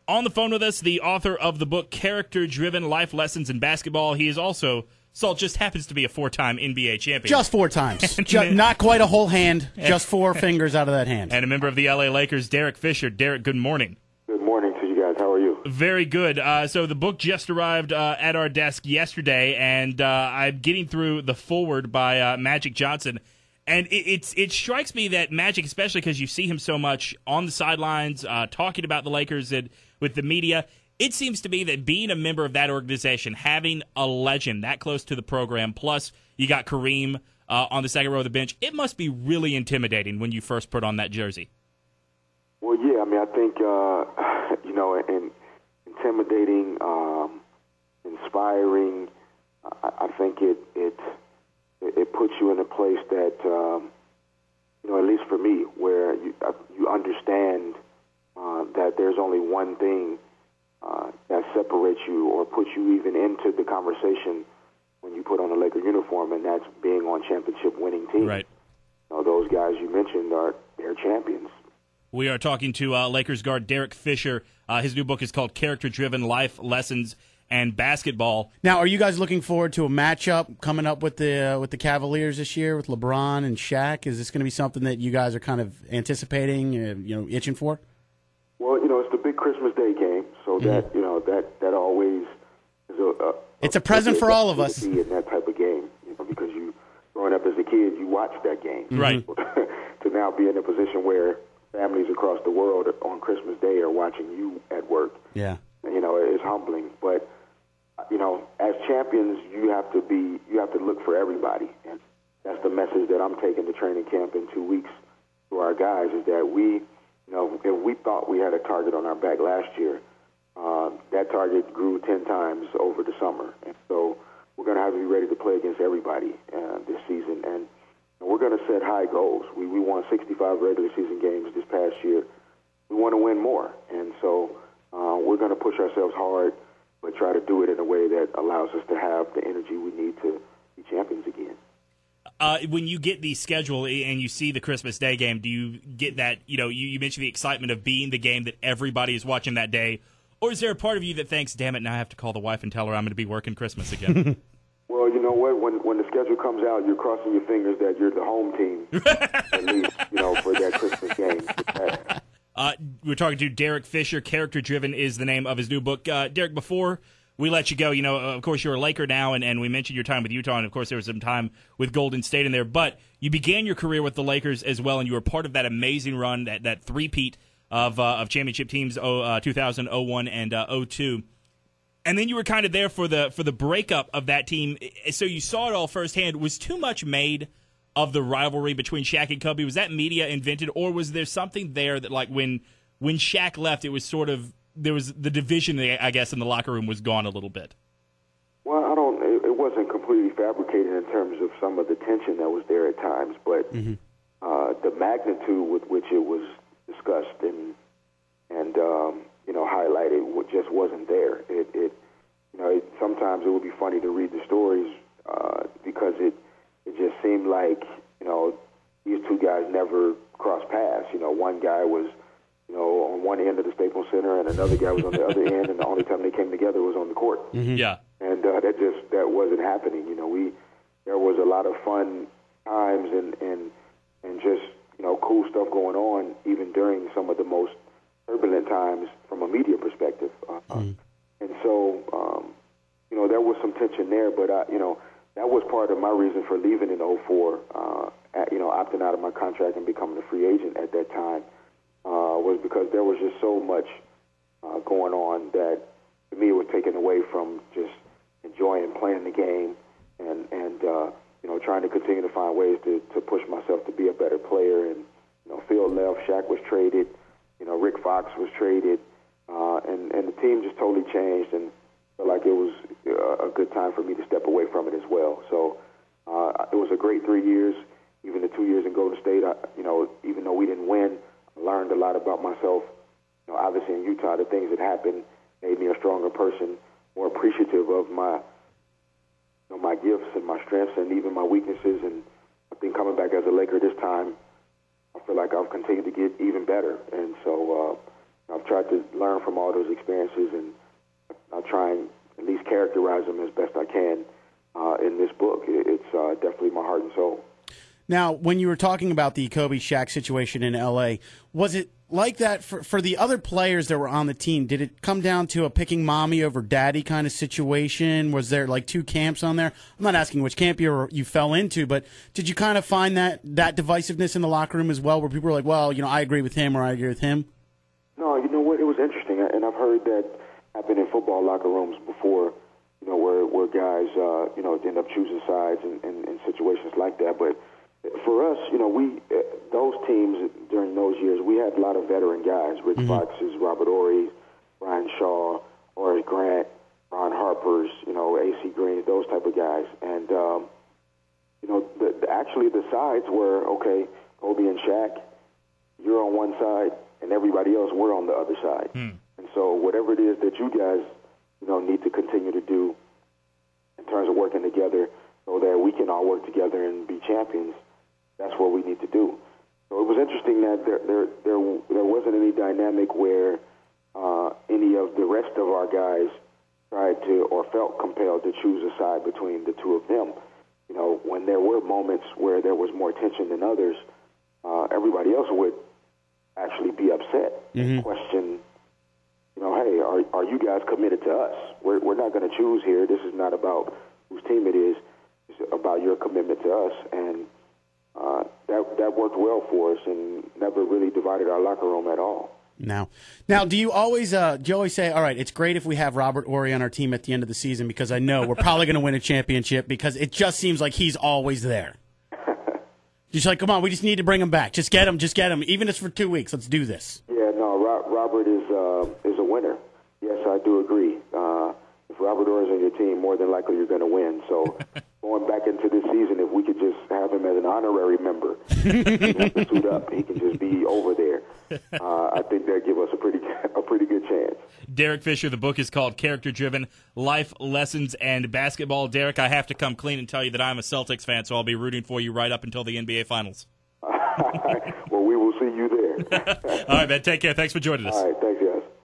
On the phone with us, the author of the book Character-Driven Life Lessons in Basketball. He is also, Salt just happens to be a 4-time NBA champion. Just 4 times. Not quite a whole hand, just 4 fingers out of that hand. And a member of the LA Lakers, Derek Fisher. Derek, good morning. Good morning to you guys. How are you? Very good. So the book just arrived at our desk yesterday, and I'm getting through the foreword by Magic Johnson. And it strikes me that Magic, especially because you see him so much on the sidelines, talking about the Lakers and with the media, it seems to me that being a member of that organization, having a legend that close to the program, plus you got Kareem on the second row of the bench, it must be really intimidating when you first put on that jersey. Well, yeah, I mean, I think, and intimidating, inspiring, I think it puts you in a place that, at least for me, where you understand that there's only one thing that separates you or puts you even into the conversation when you put on a Laker uniform, and that's being on championship-winning team. Right. Those guys you mentioned they're champions. We are talking to Lakers guard Derek Fisher. His new book is called Character-Driven Life Lessons and Basketball. Now, are you guys looking forward to a matchup coming up with the Cavaliers this year with LeBron and Shaq? Is this going to be something that you guys are kind of anticipating, itching for? Well, it's the big Christmas Day game, so that that always is it's a present for all of us. In that type of game, because you growing up as a kid, you watched that game, right? To now be in a position where families across the world on Christmas Day are watching you at work. Yeah, it's humbling, but as champions, you have to look for everybody, and that's the message that I'm taking to training camp in 2 weeks to our guys, is that we. If we thought we had a target on our back last year, that target grew 10 times over the summer. And so we're going to have to be ready to play against everybody this season. And we're going to set high goals. We won 65 regular season games this past year. We want to win more. And so we're going to push ourselves hard, but try to do it in a way that allows us to have the energy we need to be champions again. When you get the schedule and you see the Christmas Day game, do you get that, you mentioned the excitement of being the game that everybody is watching that day, or is there a part of you that thinks, damn it, now I have to call the wife and tell her I'm going to be working Christmas again? Well, you know what? When the schedule comes out, you're crossing your fingers that you're the home team, at least, for that Christmas game. We're talking to Derek Fisher. Character-Driven is the name of his new book. Derek, before we let you go, of course, you're a Laker now, and we mentioned your time with Utah, and of course there was some time with Golden State in there, but you began your career with the Lakers as well, and you were part of that amazing run, that three-peat of championship teams, 2000, 01, and 02. And then you were kind of there for the breakup of that team, so you saw it all firsthand. Was too much made of the rivalry between Shaq and Kobe? Was that media invented, or was there something there that, like, when Shaq left, it was sort of, there was the division, I guess, in the locker room was gone a little bit? Well, it wasn't completely fabricated in terms of some of the tension that was there at times, but the magnitude with which it was discussed and highlighted just wasn't there. Sometimes it would be funny to read the stories because it just seemed like these two guys never crossed paths. One guy was on one end of the Staples Center, and another guy was on the other end, and the only time they came together was on the court. Mm-hmm. Yeah, and that wasn't happening. There was a lot of fun times and just cool stuff going on, even during some of the most turbulent times from a media perspective. And so there was some tension there, but that was part of my reason for leaving in 04. Opting out of my contract and becoming a free agent at that time. Was because there was just so much going on that, to me, it was taken away from just enjoying playing the game and trying to continue to find ways to push myself to be a better player. And Phil left, Shaq was traded, Rick Fox was traded, and the team just totally changed, and felt like it was a good time for me to step away from it as well. So it was a great 3 years. Even the 2 years in Golden State, even though we didn't win, I learned a lot about myself. Obviously in Utah, the things that happened made me a stronger person, more appreciative of my gifts and my strengths and even my weaknesses. And I think coming back as a Laker this time, I feel like I've continued to get even better. And so, I've tried to learn from all those experiences, and I'll try and at least characterize them as best I can in this book. It's definitely my heart and soul. Now, when you were talking about the Kobe Shaq situation in L.A., was it like that for the other players that were on the team? Did it come down to a picking mommy over daddy kind of situation? Was there like two camps on there? I'm not asking which camp you fell into, but did you kind of find that divisiveness in the locker room as well, where people were like, well, I agree with him or I agree with him? No, you know what? It was interesting, and I've heard that happen in football locker rooms before, where guys, end up choosing sides in situations like that. But for us, those teams during those years, we had a lot of veteran guys: Rick Fox's, Robert Ory, Brian Shaw, Horace Grant, Ron Harper's, A.C. Green, those type of guys. And actually the sides were, okay, Kobe and Shaq, you're on one side, and everybody else, we're on the other side. And so whatever it is that you guys, need to continue to do in terms of working together so that we can all work together and be champions, that's what we need to do. So it was interesting that there wasn't any dynamic where any of the rest of our guys tried to or felt compelled to choose a side between the two of them. When there were moments where there was more tension than others, everybody else would actually be upset and question, hey, are you guys committed to us? We're not going to choose here. This is not about whose team it is. It's about your commitment to us. And that worked well for us and never really divided our locker room at all. Now, do you always say, all right, it's great if we have Robert Ory on our team at the end of the season because I know we're probably going to win a championship because it just seems like he's always there. Just like, come on, we just need to bring him back. Just get him. Even if it's for 2 weeks, let's do this. Yeah, no, Robert is a winner. Yes, I do agree. If Robert Ory's on your team, more than likely you're going to win. So going back into this season, if we could just have him as an honorary member, he doesn't have to suit up. He can just be over there. I think that'd give us a pretty good chance. Derek Fisher, the book is called Character Driven: Life Lessons and Basketball. Derek, I have to come clean and tell you that I'm a Celtics fan, so I'll be rooting for you right up until the NBA Finals. Well, we will see you there. All right, man. Take care. Thanks for joining us. All right, thanks,